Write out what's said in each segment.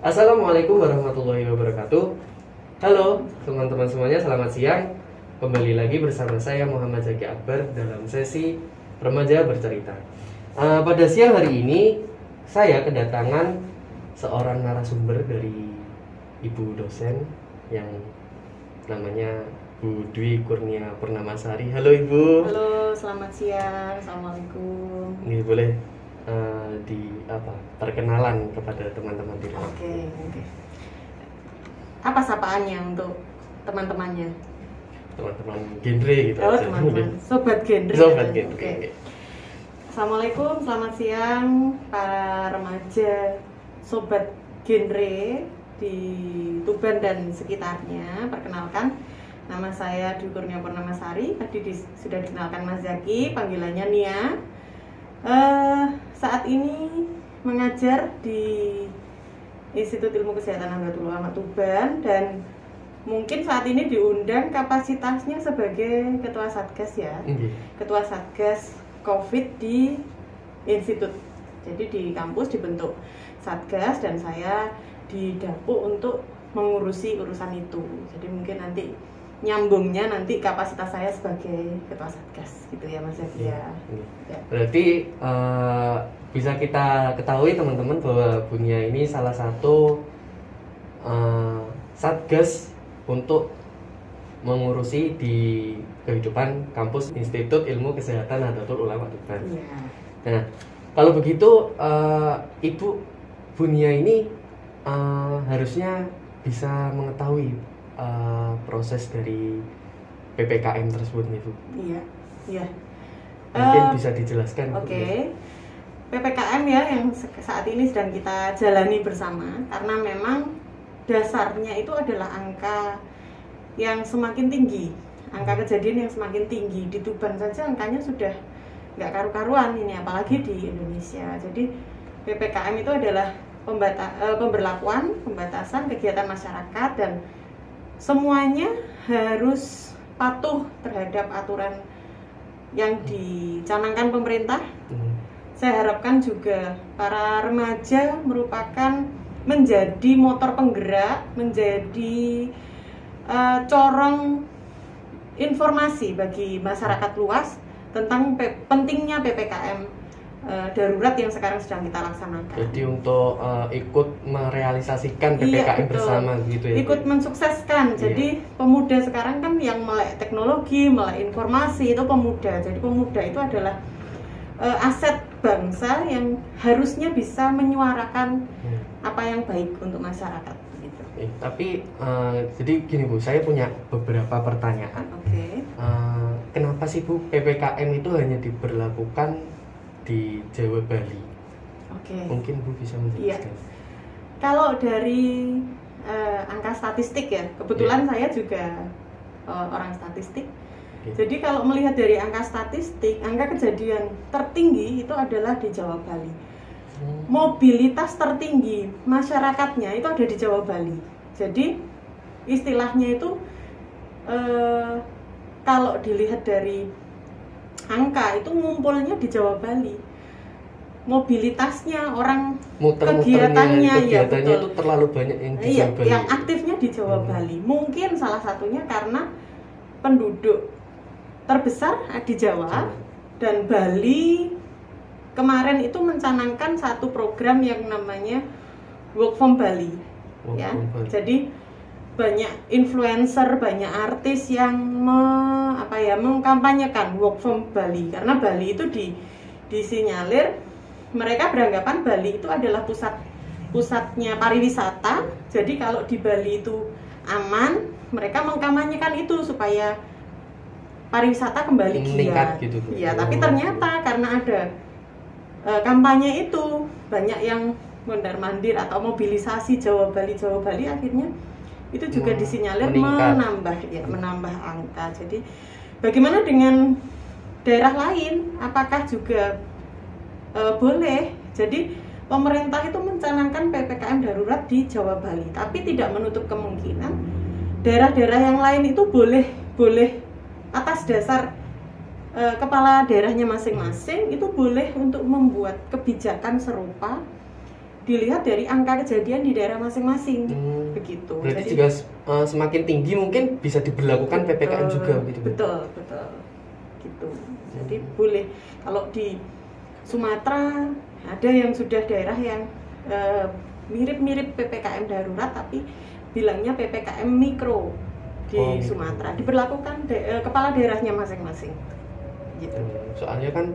Assalamualaikum warahmatullahi wabarakatuh. Halo teman-teman semuanya, selamat siang. Kembali lagi bersama saya Muhammad Zaki Akbar dalam sesi Remaja Bercerita. Pada siang hari ini saya kedatangan seorang narasumber dari ibu dosen yang namanya Bu Dwi Kurnia Purnamasari. Halo Ibu. Halo, selamat siang. Assalamualaikum. Ini boleh perkenalan kepada teman-teman di rumah. Oke. Apa sapaannya untuk teman-temannya? Teman-teman genre gitu. Oh, aja. teman-teman. Sobat genre. Sobat genre. Oke. Assalamualaikum, selamat siang para remaja sobat genre di Tuban dan sekitarnya. Perkenalkan, nama saya Dwi Kurnia Purnamasari. Tadi sudah dikenalkan Mas Zaki, panggilannya Nia. Saat ini mengajar di Institut Ilmu Kesehatan Nahdlatul Ulama Tuban dan mungkin saat ini diundang kapasitasnya sebagai ketua satgas ya. Ketua satgas COVID di institut. Jadi di kampus dibentuk satgas dan saya didapuk untuk mengurusi urusan itu. Jadi mungkin nanti nyambungnya nanti kapasitas saya sebagai ketua satgas gitu ya Mas Zaki ya. Berarti bisa kita ketahui teman-teman bahwa Bunia ini salah satu satgas untuk mengurusi di kehidupan kampus Institut Ilmu Kesehatan Nahdlatul Ulama Tuban. Nah, kalau begitu Ibu Bunia ini harusnya bisa mengetahui proses dari PPKM tersebut nih Bu. Iya. Mungkin bisa dijelaskan. Oke. PPKM ya yang saat ini sedang kita jalani bersama karena memang dasarnya itu adalah angka yang semakin tinggi, angka kejadian yang semakin tinggi di Tuban saja angkanya sudah nggak karu-karuan ini apalagi di Indonesia. Jadi PPKM itu adalah pembatasan kegiatan masyarakat dan semuanya harus patuh terhadap aturan yang dicanangkan pemerintah. Saya harapkan juga para remaja merupakan menjadi motor penggerak, menjadi corong informasi bagi masyarakat luas tentang pentingnya PPKM darurat yang sekarang sedang kita laksanakan. Jadi untuk ikut merealisasikan PPKM bersama gitu ya. Ikut mensukseskan. Jadi pemuda sekarang kan yang melek teknologi, melek informasi itu pemuda. Jadi pemuda itu adalah aset bangsa yang harusnya bisa menyuarakan apa yang baik untuk masyarakat. Gitu. Tapi jadi gini Bu, saya punya beberapa pertanyaan. Oke. Kenapa sih Bu PPKM itu hanya diberlakukan di Jawa Bali? Oke. Mungkin Bu bisa menjelaskan. Iya. Kalau dari angka statistik ya, kebetulan saya juga orang statistik. Jadi kalau melihat dari angka statistik, angka kejadian tertinggi itu adalah di Jawa Bali. Mobilitas tertinggi masyarakatnya itu ada di Jawa Bali. Jadi istilahnya itu kalau dilihat dari angka itu ngumpulnya di Jawa Bali. Mobilitasnya orang kegiatannya ya betul. Itu terlalu banyak yang di Jawa Bali. Yang aktifnya di Jawa Bali. Mungkin salah satunya karena penduduk terbesar di Jawa dan Bali kemarin itu mencanangkan satu program yang namanya Work from Bali. Jadi banyak influencer, banyak artis yang mengkampanyekan Work from Bali karena Bali itu disinyalir mereka beranggapan Bali itu adalah pusatnya pariwisata. Jadi kalau di Bali itu aman, mereka mengkampanyekan itu supaya pariwisata kembali meningkat gitu. Iya, tapi ternyata karena ada kampanye itu banyak yang mondar-mandir atau mobilisasi Jawa Bali akhirnya itu juga disinyalir menambah angka. Jadi bagaimana dengan daerah lain? Apakah juga boleh? Jadi pemerintah itu mencanangkan PPKM darurat di Jawa Bali, tapi tidak menutup kemungkinan daerah-daerah yang lain itu boleh atas dasar kepala daerahnya masing-masing itu boleh untuk membuat kebijakan serupa dilihat dari angka kejadian di daerah masing-masing. Begitu. Berarti juga semakin tinggi mungkin bisa diberlakukan PPKM juga gitu. Betul. Gitu. Jadi boleh kalau di Sumatera ada yang sudah daerah yang mirip-mirip PPKM darurat tapi bilangnya PPKM mikro di Sumatera. Diberlakukan kepala daerahnya masing-masing. Gitu. Soalnya kan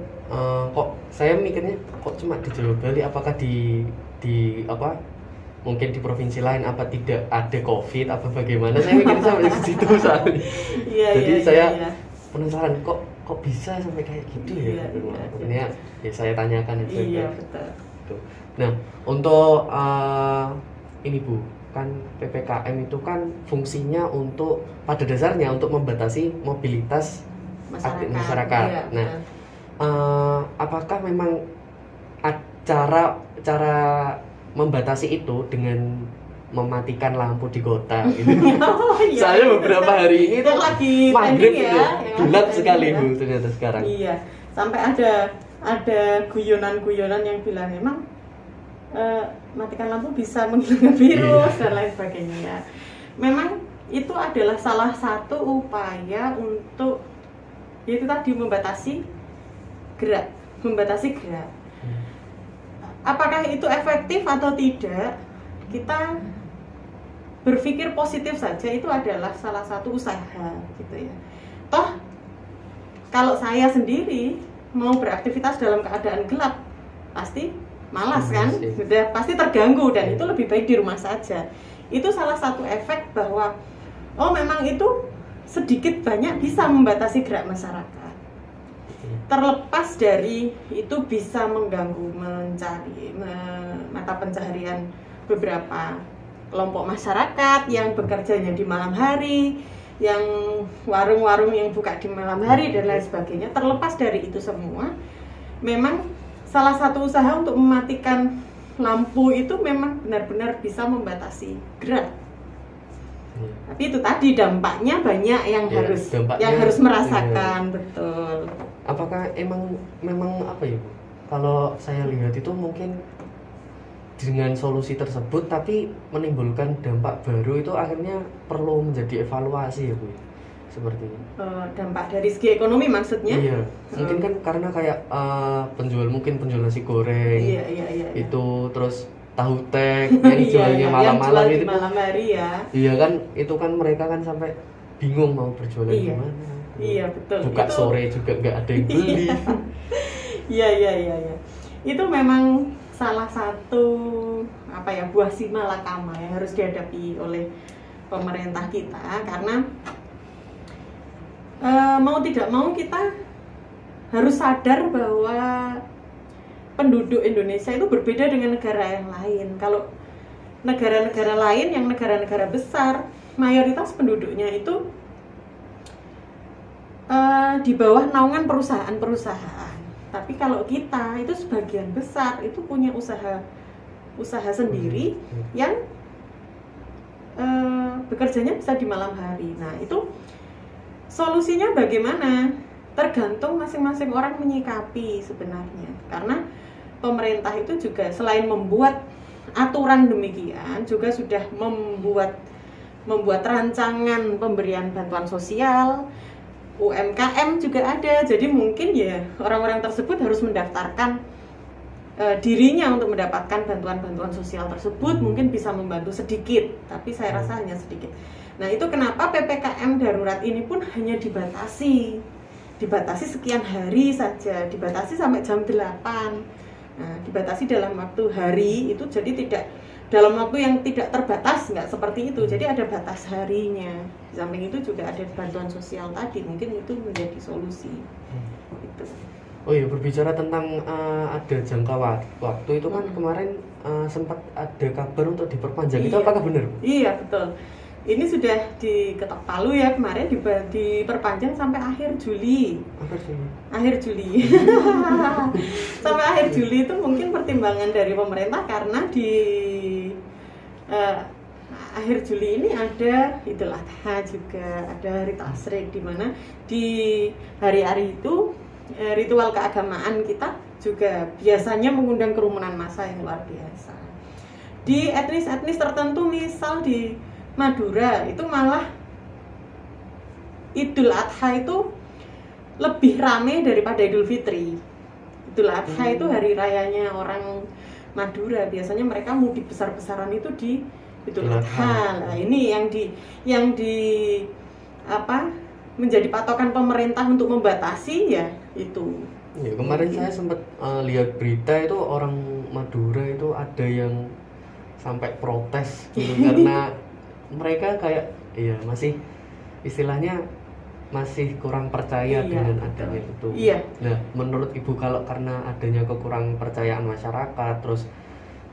kok saya mikirnya kok cuma di Jawa Bali, apakah di apa mungkin di provinsi lain apa tidak ada COVID apa bagaimana, saya mikir sampai ke situ soalnya. Jadi saya penasaran kok bisa sampai kayak gitu ya. Ini ya saya tanyakan itu. Iya betul. Nah untuk ini Bu, kan PPKM itu kan fungsinya untuk pada dasarnya untuk membatasi mobilitas masyarakat. Iya, nah apakah memang cara membatasi itu dengan mematikan lampu di kota gitu? Saya beberapa hari ini tuh lagi maghrib ya, gelap sekali Bu ternyata sekarang. Iya, sampai ada guyonan yang bilang memang matikan lampu bisa menghilangkan virus dan lain sebagainya. Memang itu adalah salah satu upaya untuk yaitu tadi membatasi gerak. Apakah itu efektif atau tidak? Kita berpikir positif saja, itu adalah salah satu usaha gitu ya. Toh kalau saya sendiri mau beraktivitas dalam keadaan gelap pasti malas kan, sudah pasti terganggu dan itu lebih baik di rumah saja. Itu salah satu efek bahwa memang itu sedikit banyak bisa membatasi gerak masyarakat. Terlepas dari itu bisa mengganggu mata pencaharian beberapa kelompok masyarakat yang bekerjanya di malam hari, yang warung-warung yang buka di malam hari dan lain sebagainya. Terlepas dari itu semua, memang salah satu usaha untuk mematikan lampu itu memang benar-benar bisa membatasi gerak. Tapi itu tadi dampaknya banyak yang harus merasakan. Betul. Apakah memang apa ya Bu? Kalau saya lihat itu mungkin dengan solusi tersebut tapi menimbulkan dampak baru, itu akhirnya perlu menjadi evaluasi ya Bu, seperti ini. Dampak dari segi ekonomi maksudnya? Iya. Mungkin kan karena kayak penjual nasi goreng. Iya. Itu terus tahu tek yang jualnya malam-malam itu malam hari ya. Iya kan, itu kan mereka kan sampai bingung mau berjualan gimana. Iya betul. Buka itu, sore juga nggak ada yang beli. Iya. Itu memang salah satu buah si malakama yang harus dihadapi oleh pemerintah kita, karena mau tidak mau kita harus sadar bahwa penduduk Indonesia itu berbeda dengan negara yang lain. Kalau negara-negara lain yang negara-negara besar, mayoritas penduduknya itu di bawah naungan perusahaan-perusahaan. Tapi kalau kita itu sebagian besar itu punya usaha sendiri yang bekerjanya bisa di malam hari. Nah, itu solusinya bagaimana? Tergantung masing-masing orang menyikapi sebenarnya. Karena pemerintah itu juga selain membuat aturan demikian, juga sudah membuat rancangan pemberian bantuan sosial. UMKM juga ada, jadi mungkin ya orang-orang tersebut harus mendaftarkan dirinya untuk mendapatkan bantuan-bantuan sosial tersebut. Mungkin bisa membantu sedikit, tapi saya rasa hanya sedikit. Nah, itu kenapa PPKM darurat ini pun hanya dibatasi sekian hari saja, dibatasi sampai jam 8. Nah, dibatasi dalam waktu hari itu, jadi tidak dalam waktu yang tidak terbatas, nggak seperti itu. Jadi ada batas harinya. Di samping itu juga ada bantuan sosial tadi, mungkin itu menjadi solusi. Gitu. Oh iya, berbicara tentang ada jangka waktu itu kan kemarin sempat ada kabar untuk diperpanjang. Itu apakah benar? Iya betul. Ini sudah diketok palu ya, kemarin diperpanjang sampai akhir Juli. Akhir Juli. Sampai akhir Juli itu mungkin pertimbangan dari pemerintah karena di akhir Juli ini ada Idul Adha juga, ada hari tasyrik, di mana di hari-hari itu ritual keagamaan kita juga biasanya mengundang kerumunan massa yang luar biasa. Di etnis-etnis tertentu, misal di Madura itu malah Idul Adha itu lebih ramai daripada Idul Fitri. Idul Adha itu hari rayanya orang Madura, biasanya mereka mudik besar-besaran itu di Idul Adha. Nah, ini yang di apa menjadi patokan pemerintah untuk membatasi ya itu. Ya, kemarin saya sempat lihat berita itu orang Madura itu ada yang sampai protes gitu karena mereka kayak ya masih istilahnya masih kurang percaya dengan adanya itu. Iya. Nah, menurut Ibu kalau karena adanya kekurang percayaan masyarakat, terus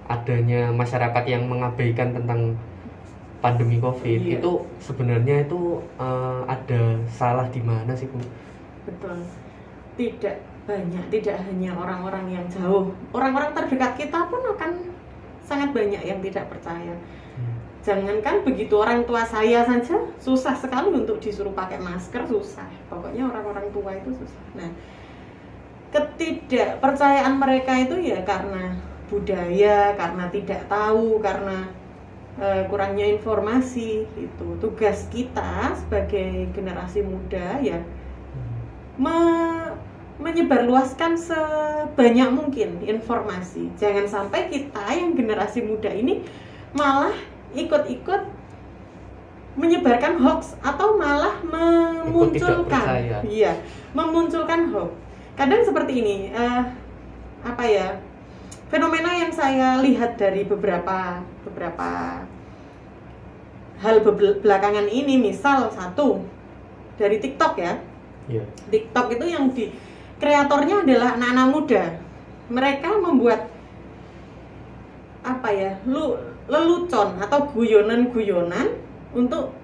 adanya masyarakat yang mengabaikan tentang pandemi COVID, itu sebenarnya itu ada salah di mana sih, Bu? Betul. Tidak banyak, tidak hanya orang-orang yang jauh, orang-orang terdekat kita pun akan sangat banyak yang tidak percaya. Jangankan begitu, orang tua saya saja susah sekali untuk disuruh pakai masker, susah. Pokoknya orang-orang tua itu susah. Nah, ketidakpercayaan mereka itu ya karena budaya, karena tidak tahu, karena kurangnya informasi. Itu tugas kita sebagai generasi muda ya menyebarluaskan sebanyak mungkin informasi. Jangan sampai kita yang generasi muda ini malah ikut-ikut menyebarkan hoax atau malah memunculkan hoax. Kadang seperti ini, fenomena yang saya lihat dari beberapa hal belakangan ini, misal satu dari TikTok ya. TikTok itu yang kreatornya adalah anak-anak muda. Mereka membuat lelucon atau guyonan-guyonan untuk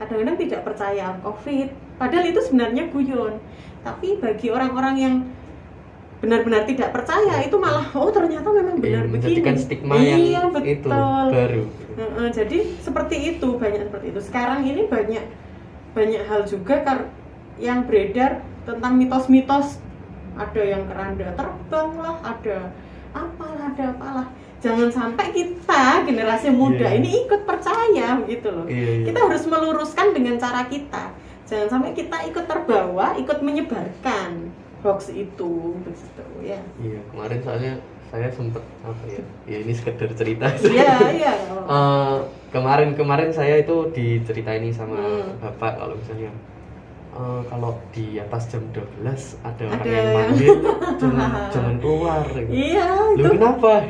kadang-kadang tidak percaya COVID. Padahal itu sebenarnya guyon. Tapi bagi orang-orang yang benar-benar tidak percaya itu malah ternyata memang benar begini. Menjadikan stigma yang betul. Itu baru. Jadi seperti itu, banyak seperti itu. Sekarang ini banyak hal juga yang beredar tentang mitos-mitos. Ada yang keranda terbang lah, ada apalah. Jangan sampai kita generasi muda ini ikut percaya gitu loh. Kita harus meluruskan dengan cara kita. Jangan sampai kita ikut terbawa, ikut menyebarkan hoax itu begitu ya. Iya, kemarin soalnya saya sempat ya ini sekedar cerita. Iya. Kemarin saya itu diceritain sama Bapak kalau misalnya kalau di atas jam 12 ada orang yang manggil jangan keluar gitu. Iya, itu. Kenapa?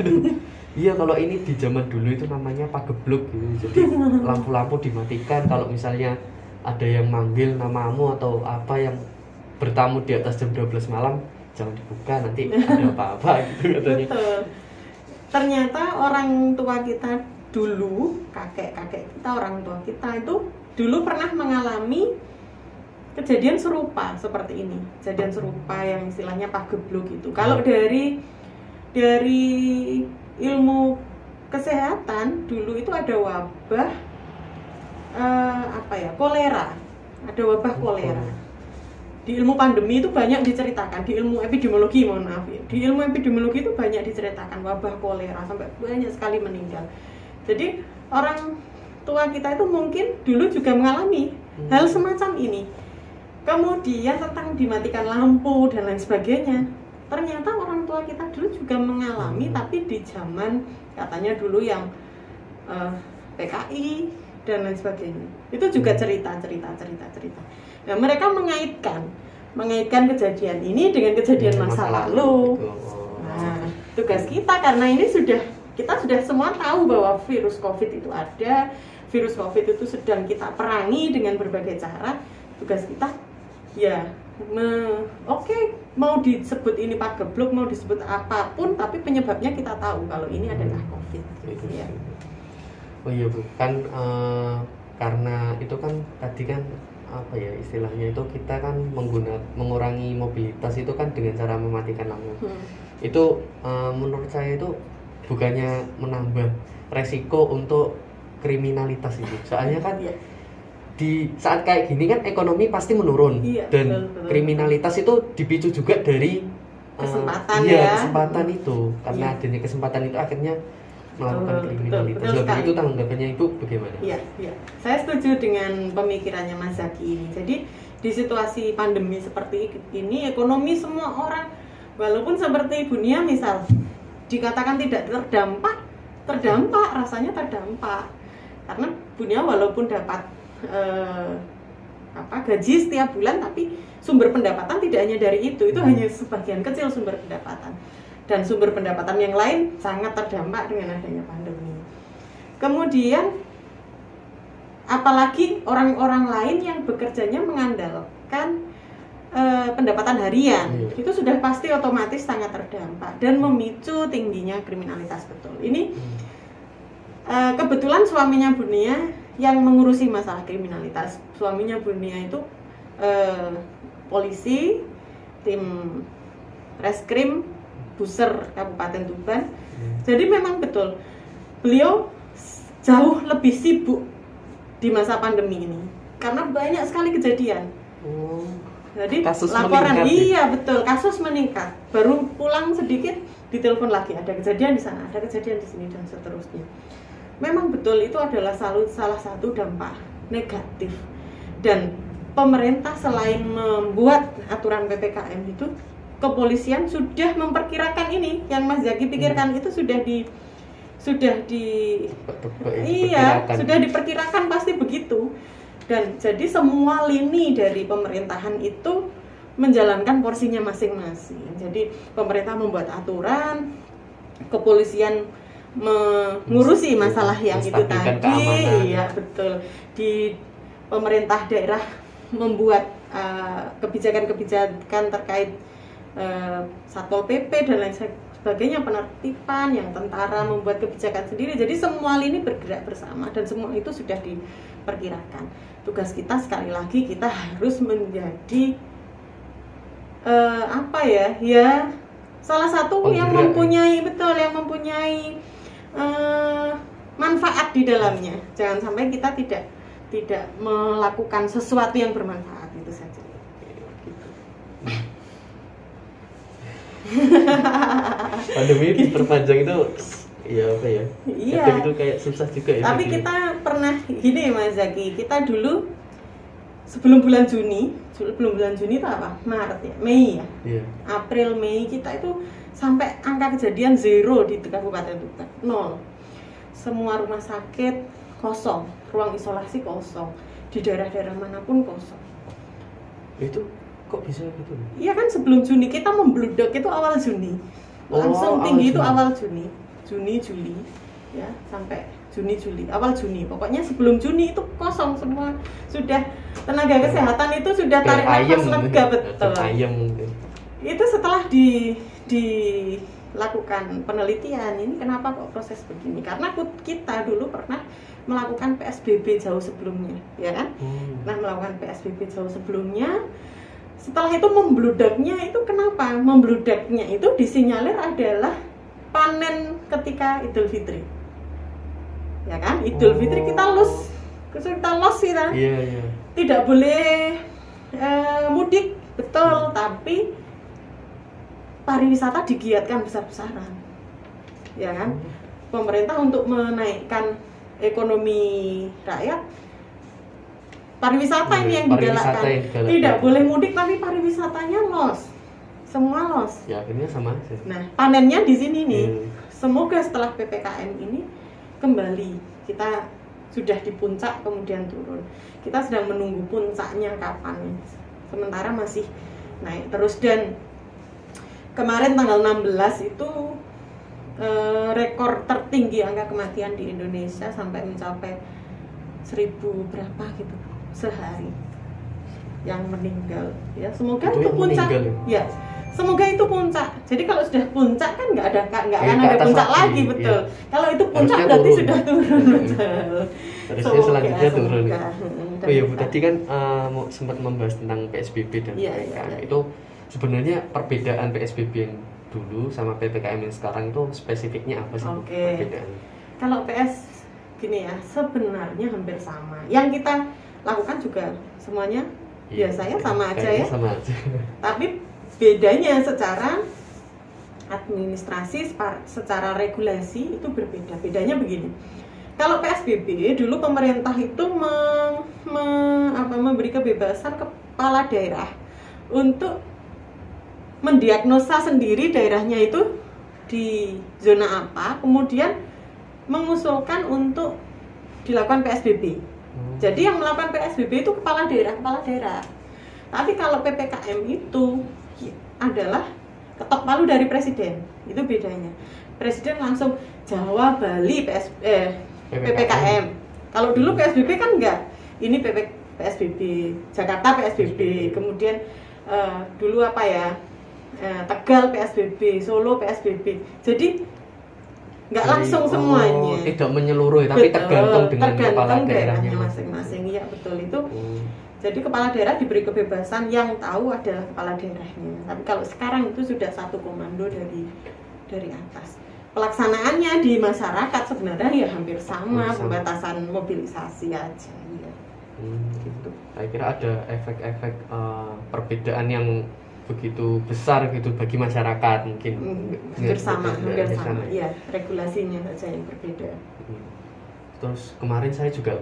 Iya, kalau ini di zaman dulu itu namanya pagebluk gitu. Jadi lampu-lampu dimatikan kalau misalnya ada yang manggil namamu atau apa yang bertamu di atas jam 12 malam, jangan dibuka, nanti ada apa-apa gitu katanya. Betul. Ternyata orang tua kita dulu, kakek-kakek kita, orang tua kita itu dulu pernah mengalami kejadian serupa seperti ini. Kejadian serupa yang istilahnya pagebluk gitu. Kalau dari ilmu kesehatan dulu itu ada wabah kolera. Ada wabah kolera. Di ilmu pandemi itu banyak diceritakan, di ilmu epidemiologi Di ilmu epidemiologi itu banyak diceritakan wabah kolera sampai banyak sekali meninggal. Jadi orang tua kita itu mungkin dulu juga mengalami hal semacam ini. Kemudian tentang dimatikan lampu dan lain sebagainya. Ternyata orang tua kita dulu juga mengalami, tapi di zaman katanya dulu yang PKI dan lain sebagainya. Itu juga cerita. Nah, mereka mengaitkan kejadian ini dengan kejadian masa lalu. Nah, tugas kita karena ini kita sudah semua tahu bahwa virus COVID itu ada, virus COVID itu sedang kita perangi dengan berbagai cara. Tugas kita ya mau disebut ini pagebluk, mau disebut apapun, tapi penyebabnya kita tahu kalau ini adalah COVID. Ya. Oh iya Bu, kan karena itu kan tadi kan istilahnya itu kita kan mengurangi mobilitas itu kan dengan cara mematikan lampu. Itu menurut saya itu bukannya menambah resiko untuk kriminalitas itu. Soalnya kan di saat kayak gini kan ekonomi pasti menurun dan betul. Kriminalitas itu dipicu juga dari kesempatan kesempatan itu, karena adanya kesempatan itu akhirnya melakukan kriminalitas. Betul, itu tanggapannya itu bagaimana? Iya. Saya setuju dengan pemikirannya Mas Zaki ini. Jadi di situasi pandemi seperti ini, ekonomi semua orang, walaupun seperti Ibu Nia misal, dikatakan tidak terdampak, rasanya terdampak. Karena Bu Nia walaupun dapat gaji setiap bulan, tapi sumber pendapatan tidak hanya dari itu hanya sebagian kecil sumber pendapatan. Dan sumber pendapatan yang lain sangat terdampak dengan adanya pandemi. Kemudian apalagi orang-orang lain yang bekerjanya mengandalkan pendapatan harian, itu sudah pasti otomatis sangat terdampak dan memicu tingginya kriminalitas. Betul. Ini kebetulan suaminya Bu Nia yang mengurusi masalah kriminalitas. Suaminya Bu Nia itu polisi, tim reskrim Buser Kabupaten Tuban. Jadi memang betul beliau jauh lebih sibuk di masa pandemi ini karena banyak sekali kejadian. Jadi kasus laporan meningkat, betul, kasus meningkat. Baru pulang sedikit ditelepon lagi, ada kejadian di sana, ada kejadian di sini dan seterusnya. Memang betul itu adalah salah satu dampak negatif. Dan pemerintah selain membuat aturan PPKM itu, kepolisian sudah memperkirakan ini yang Mas Zaki pikirkan itu sudah diperkirakan pasti begitu. Dan jadi semua lini dari pemerintahan itu menjalankan porsinya masing-masing. Jadi pemerintah membuat aturan, kepolisian mengurusi masalah yang itu tadi. Iya, betul. Di pemerintah daerah membuat kebijakan-kebijakan terkait Satpol PP dan lain sebagainya, penertiban, yang tentara membuat kebijakan sendiri. Jadi semua lini bergerak bersama dan semua itu sudah diperkirakan. Tugas kita sekali lagi, kita harus menjadi salah satu yang mempunyai manfaat di dalamnya. Jangan sampai kita tidak melakukan sesuatu yang bermanfaat, itu saja. Pandemi diperpanjang itu iya. Iya. Itu kayak susah juga ya. Tapi kita pernah gini Mas Zaki, kita dulu sebelum bulan Juni itu apa? Maret ya, Mei ya. Iya. April, Mei kita itu sampai angka kejadian 0 di Kabupaten Tuban, 0. Semua rumah sakit kosong, ruang isolasi kosong, di daerah-daerah manapun kosong. Itu kok bisa gitu? Iya kan, sebelum Juni kita membludak itu awal Juni. Langsung tinggi itu awal Juni, Juli ya, sampai Juni, awal Juni. Pokoknya sebelum Juni itu kosong semua. Sudah tenaga kesehatan itu sudah tarik nafas lega, betul. Itu setelah dilakukan penelitian, ini kenapa kok proses begini? Karena kita dulu pernah melakukan PSBB jauh sebelumnya, ya kan? Nah, melakukan PSBB jauh sebelumnya. Setelah itu membludaknya itu kenapa? Membludaknya itu disinyalir adalah panen ketika Idul Fitri. Ya kan? Idul Fitri kita los kita. Iya. Tidak boleh mudik, betul, tapi pariwisata digiatkan besar-besaran. Ya kan? Pemerintah untuk menaikkan ekonomi rakyat, pariwisata ini yang digalakkan. Tidak boleh mudik tapi pariwisatanya los. Semua los. Ya, akhirnya sama aja. Nah, panennya di sini nih. Semoga setelah PPKM ini kembali kita sudah di puncak kemudian turun. Kita sedang menunggu puncaknya kapan. Sementara masih naik terus, dan kemarin tanggal 16 itu rekor tertinggi angka kematian di Indonesia sampai mencapai 1000 berapa gitu sehari yang meninggal. Ya, semoga itu puncak. Ya, semoga itu puncak. Jadi kalau sudah puncak kan nggak akan ada puncak lagi, betul. Ya. Kalau itu puncak berarti sudah turun, betul. Harusnya selanjutnya turun. Oh iya Bu, tadi kan sempat membahas tentang PSBB dan PPKM. Itu sebenarnya perbedaan PSBB yang dulu sama PPKM yang sekarang itu spesifiknya apa sih? Perbedaannya? Kalau gini ya, sebenarnya hampir sama. Yang kita lakukan juga semuanya biasanya sama aja ya. Sama aja. Tapi bedanya secara administrasi, secara regulasi itu berbeda. Bedanya begini. Kalau PSBB dulu pemerintah itu memberi kebebasan kepala daerah untuk mendiagnosa sendiri daerahnya itu di zona apa, kemudian mengusulkan untuk dilakukan PSBB. Jadi yang melakukan PSBB itu kepala daerah. Tapi kalau PPKM itu adalah ketok palu dari presiden. Itu bedanya. Presiden langsung Jawa, Bali, PPKM. Kalau dulu PSBB kan enggak. Ini PSBB, Jakarta PSBB, kemudian dulu apa ya? Tegal PSBB, Solo PSBB. Jadi enggak langsung semuanya. Tidak menyeluruh, tapi tergantung dengan kepala daerahnya masing-masing. Iya, betul itu. Jadi kepala daerah diberi kebebasan, yang tahu adalah kepala daerahnya. Tapi kalau sekarang itu sudah satu komando dari atas. Pelaksanaannya di masyarakat sebenarnya ya hampir sama, pembatasan mobilisasi aja ya. Gitu. Saya kira ada efek-efek perbedaan yang begitu besar gitu bagi masyarakat mungkin. Hampir sama. Ya, regulasinya saja yang berbeda. Terus kemarin saya juga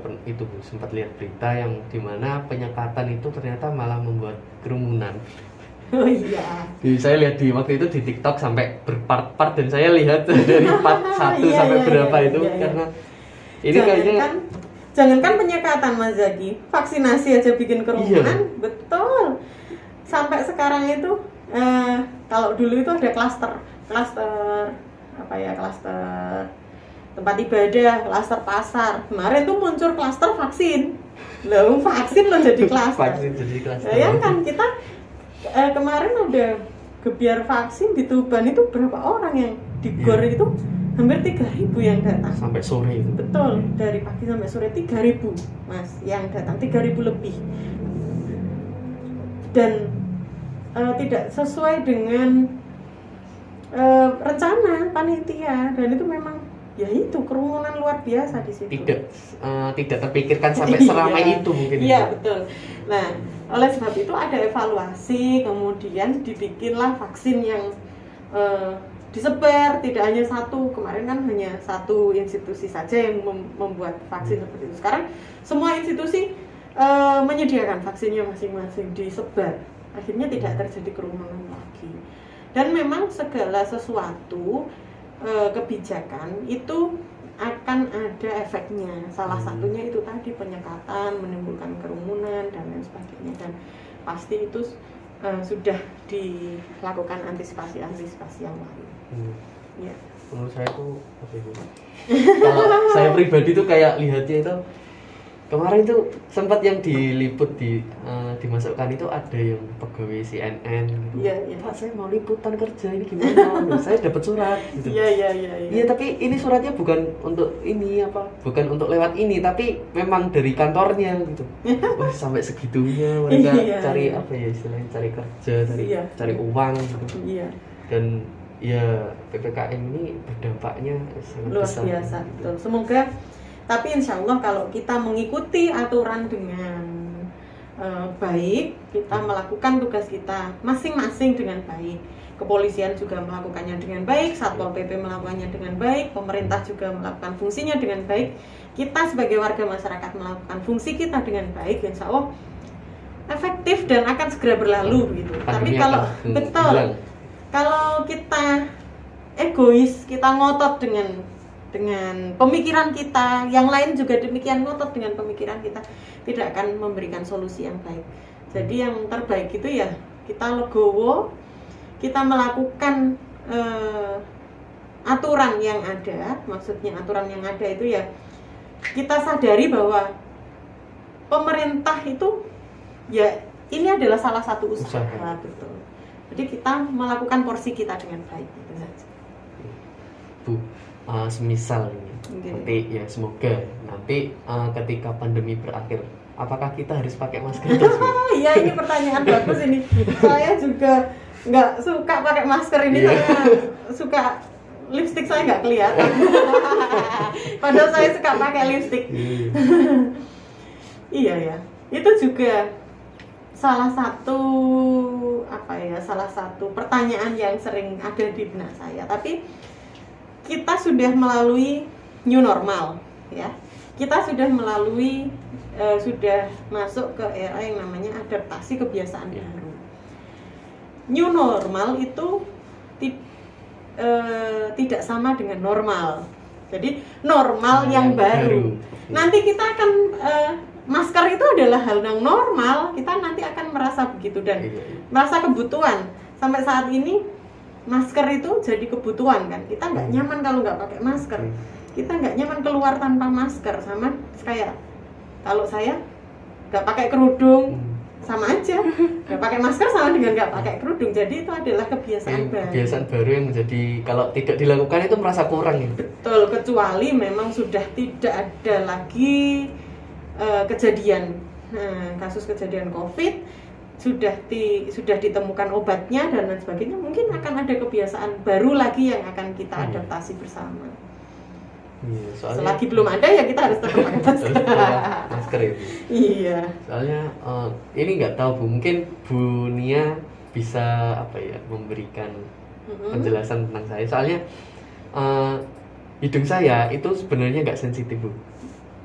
sempat lihat berita yang dimana penyekatan itu ternyata malah membuat kerumunan. Oh iya. Saya lihat waktu itu di TikTok sampai berpart-part dan saya lihat dari part 1 sampai berapa itu. Karena ini jangankan penyekatan Mas Zaki, vaksinasi aja bikin kerumunan. Iya. Betul. Sampai sekarang itu kalau dulu itu ada klaster tempat ibadah, klaster pasar. Kemarin tuh muncul klaster vaksin. Vaksin jadi klaster. Bayangkan kita kemarin ada gebiar vaksin di Tuban itu berapa orang yang di GOR itu hampir 3.000 yang datang. Sampai sore itu. Betul, dari pagi sampai sore 3.000 Mas yang datang, 3.000 lebih. Dan tidak sesuai dengan rencana panitia, dan itu memang ya itu kerumunan luar biasa di situ. Tidak terpikirkan sampai seramai itu mungkin. Iya, betul. Nah, oleh sebab itu ada evaluasi, kemudian dibikinlah vaksin yang disebar, tidak hanya satu. Kemarin kan hanya satu institusi saja yang membuat vaksin seperti itu. Sekarang semua institusi menyediakan vaksinnya masing-masing, disebar. Akhirnya tidak terjadi kerumunan lagi. Dan memang segala sesuatu kebijakan itu akan ada efeknya. Salah satunya itu tadi penyekatan, menimbulkan kerumunan dan lain sebagainya, dan pasti itu sudah dilakukan antisipasi yang lain. Ya. Menurut saya itu kalau saya pribadi tuh kayak lihatnya itu kemarin tuh sempat yang diliput dimasukkan itu ada yang pegawai CNN gitu. Iya. Pak, saya mau liputan kerja ini gimana? Saya dapat surat gitu. Iya. Iya, tapi ini suratnya bukan untuk bukan untuk lewat ini, tapi memang dari kantornya gitu. Wah, sampai segitunya mereka cari istilahnya cari kerja, cari uang gitu. Iya. Dan ya PPKM ini berdampaknya sangat luar besar. Biasa, betul. Semoga, tapi insya Allah kalau kita mengikuti aturan dengan baik, kita melakukan tugas kita masing-masing dengan baik. Kepolisian juga melakukannya dengan baik, Satpol PP melakukannya dengan baik, pemerintah juga melakukan fungsinya dengan baik. Kita sebagai warga masyarakat melakukan fungsi kita dengan baik, insya Allah efektif dan akan segera berlalu gitu. Tapi kalau kalau kita egois, kita ngotot dengan pemikiran kita, yang lain juga demikian ngotot dengan pemikiran kita, tidak akan memberikan solusi yang baik. Jadi yang terbaik itu ya kita legowo, kita melakukan aturan yang ada. Maksudnya aturan yang ada itu ya kita sadari bahwa pemerintah itu ya ini adalah salah satu usaha. Betul. Jadi kita melakukan porsi kita dengan baik, itu saja. Bu, semisal ini, nanti ya semoga nanti ketika pandemi berakhir, apakah kita harus pakai masker terus? Iya, ini pertanyaan bagus ini. Saya juga nggak suka pakai masker ini, saya suka lipstik saya nggak kelihatan. Padahal saya suka pakai lipstik. Iya ya, itu juga salah satu salah satu pertanyaan yang sering ada di benak saya. Tapi kita sudah melalui new normal, ya. Kita sudah melalui sudah masuk ke era yang namanya adaptasi kebiasaan baru. New normal itu tidak sama dengan normal. Jadi normal yang baru. Nanti kita akan masker itu adalah hal yang normal, kita nanti akan merasa begitu dan merasa kebutuhan. Sampai saat ini masker itu jadi kebutuhan kan. Kita nggak nyaman kalau nggak pakai masker. Kita nggak nyaman keluar tanpa masker. Sama kayak kalau saya nggak pakai kerudung, sama aja. Nggak pakai masker sama dengan nggak pakai kerudung. Jadi itu adalah kebiasaan baru. Kebiasaan baru yang menjadi kalau tidak dilakukan itu merasa kurang ya. Betul, kecuali memang sudah tidak ada lagi kejadian kasus kejadian COVID, sudah ditemukan obatnya dan lain sebagainya, mungkin akan ada kebiasaan baru lagi yang akan kita adaptasi bersama. Selagi belum ada ya kita harus tetap pakai masker. Masker ya, Bu? Iya. Soalnya ini nggak tahu Bu, mungkin Bu Nia bisa memberikan penjelasan tentang saya. Soalnya hidung saya itu sebenarnya nggak sensitif Bu.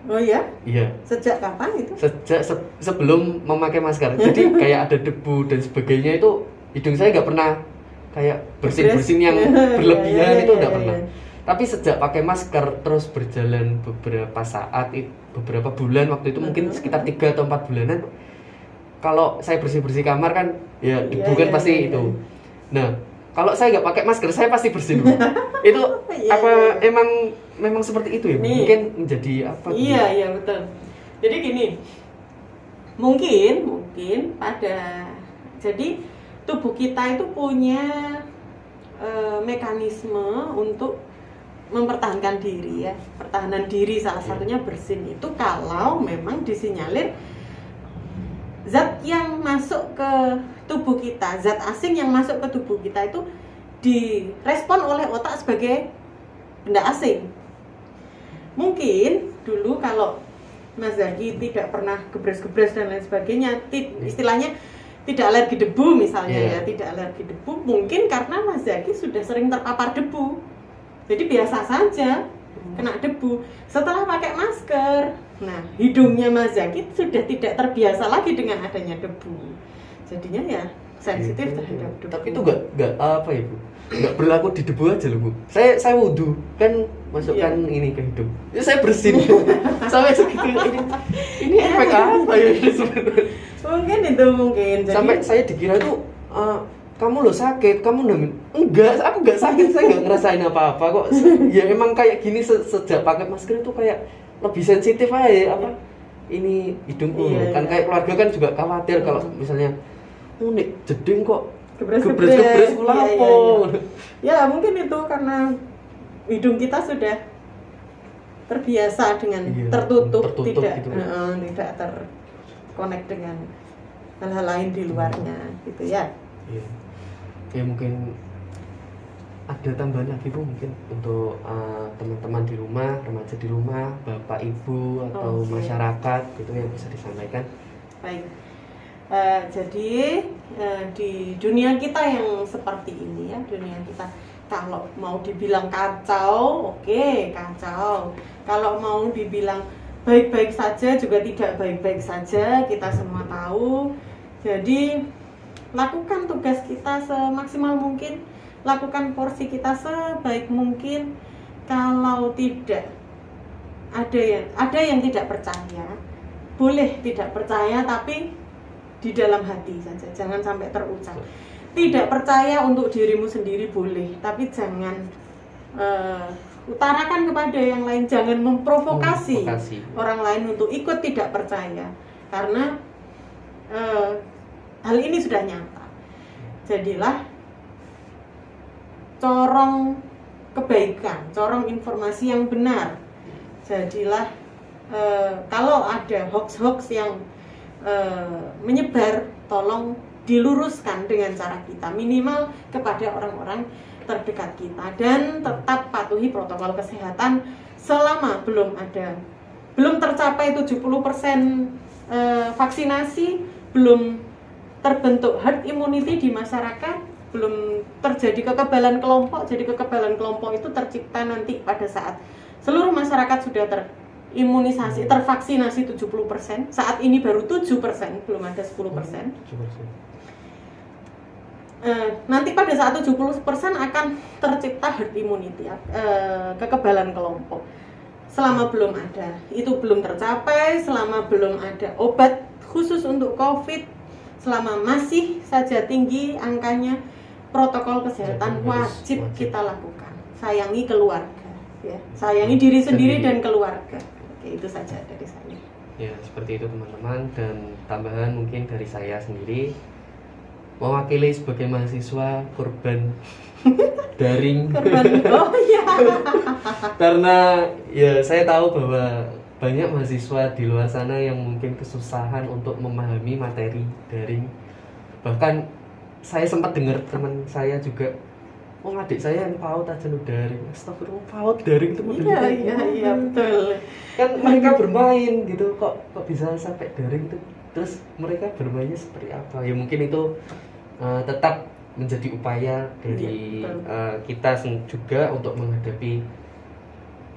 Oh ya? Iya. Sejak kapan itu? Sejak sebelum memakai masker. Jadi kayak ada debu dan sebagainya itu hidung saya nggak pernah kayak bersin-bersin yang berlebihan itu nggak pernah. Tapi sejak pakai masker terus berjalan beberapa saat, beberapa bulan waktu itu mungkin sekitar 3 atau 4 bulanan. Kalau saya bersih-bersih kamar kan ya debu kan pasti itu. Nah, kalau saya nggak pakai masker saya pasti bersin. Itu memang seperti itu ya? Mungkin menjadi apa? Iya betul. Jadi gini, mungkin jadi tubuh kita itu punya mekanisme untuk mempertahankan diri ya. Pertahanan diri salah satunya bersin itu kalau memang disinyalir zat yang masuk ke tubuh kita, zat asing yang masuk ke tubuh kita itu direspon oleh otak sebagai benda asing. Mungkin dulu kalau Mas Zaki tidak pernah gebres-gebres dan lain sebagainya, istilahnya tidak alergi debu misalnya tidak alergi debu, mungkin karena Mas Zaki sudah sering terpapar debu. Jadi biasa saja kena debu. Setelah pakai masker, nah hidungnya Mas Zaki sudah tidak terbiasa lagi dengan adanya debu. Jadinya ya sensitif terhadap debu. Tapi itu enggak apa ya, Bu? Enggak berlaku di debu aja loh, Bu. Saya wudhu kan masukkan ini ke hidung. Ya saya bersin. Sampai segitu ini efek apa ya sebenarnya? Mungkin. Jadi, sampai saya dikira tuh kamu lo sakit, kamu enggak, aku enggak sakit, saya enggak ngerasain apa-apa kok. Ya emang kayak gini sejak pakai masker itu kayak lebih sensitif aja ini hidungku. Kan kayak keluarga kan juga khawatir kalau misalnya nih jeding kok gebres lapo. Ya mungkin itu karena hidung kita sudah terbiasa dengan tertutup tidak gitu. Tidak terkonek dengan hal-hal lain di luarnya gitu ya. Ya mungkin ada tambahan lagi Bu, mungkin untuk teman-teman di rumah, remaja di rumah, bapak ibu atau masyarakat gitu yang bisa disampaikan. Baik. Jadi di dunia kita yang seperti ini ya, dunia kita kalau mau dibilang kacau, kacau. Kalau mau dibilang baik-baik saja juga tidak baik-baik saja, kita semua tahu. Jadi lakukan tugas kita semaksimal mungkin, lakukan porsi kita sebaik mungkin. Kalau tidak ada yang tidak percaya, boleh tidak percaya tapi di dalam hati saja, jangan sampai terucap. Tidak percaya untuk dirimu sendiri boleh, tapi jangan utarakan kepada yang lain, jangan memprovokasi orang lain untuk ikut tidak percaya, karena hal ini sudah nyata. Jadilah corong kebaikan, corong informasi yang benar. Jadilah kalau ada hoax-hoax yang menyebar, tolong diluruskan dengan cara kita, minimal kepada orang-orang terdekat kita, dan tetap patuhi protokol kesehatan selama belum tercapai 70% vaksinasi, belum terbentuk herd immunity di masyarakat, belum terjadi kekebalan kelompok. Jadi kekebalan kelompok itu tercipta nanti pada saat seluruh masyarakat sudah terimunisasi, tervaksinasi 70%. Saat ini baru 7%, belum ada 10%. Nanti pada saat 70% akan tercipta herd immunity, kekebalan kelompok. Selama belum ada, itu belum tercapai, selama belum ada obat khusus untuk COVID, selama masih saja tinggi angkanya, protokol kesehatan wajib kita lakukan. Sayangi keluarga, ya. Sayangi diri sendiri dan keluarga. Oke, itu saja dari saya. Ya, seperti itu teman-teman. Dan tambahan mungkin dari saya sendiri, mewakili sebagai mahasiswa korban daring. Oh iya. Karena ya saya tahu bahwa banyak mahasiswa di luar sana yang mungkin kesusahan untuk memahami materi daring. Bahkan saya sempat dengar teman saya juga, oh adik saya yang PAUD aja lu daring. Astagfirullah, PAUD daring itu Iya betul. Kan mereka bermain gitu, kok bisa sampai daring itu. Terus mereka bermainnya seperti apa? Ya mungkin itu tetap menjadi upaya dari kita juga untuk menghadapi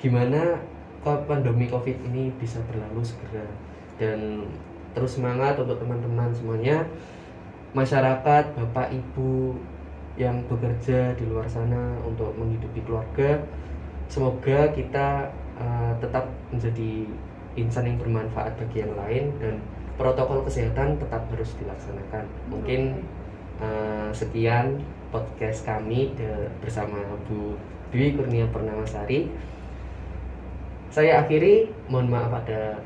gimana pandemi COVID ini bisa berlalu segera. Dan terus semangat untuk teman-teman semuanya, masyarakat, bapak ibu yang bekerja di luar sana untuk menghidupi keluarga. Semoga kita tetap menjadi insan yang bermanfaat bagi yang lain, dan protokol kesehatan tetap harus dilaksanakan. Mungkin sekian podcast kami bersama Bu Dwi Kurnia Purnamasari. Saya akhiri, mohon maaf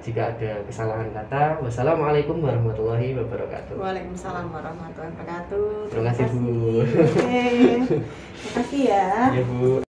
jika ada kesalahan kata. Wassalamualaikum warahmatullahi wabarakatuh. Waalaikumsalam warahmatullahi wabarakatuh. Terima kasih Bu. Terima kasih ya. Ya Bu.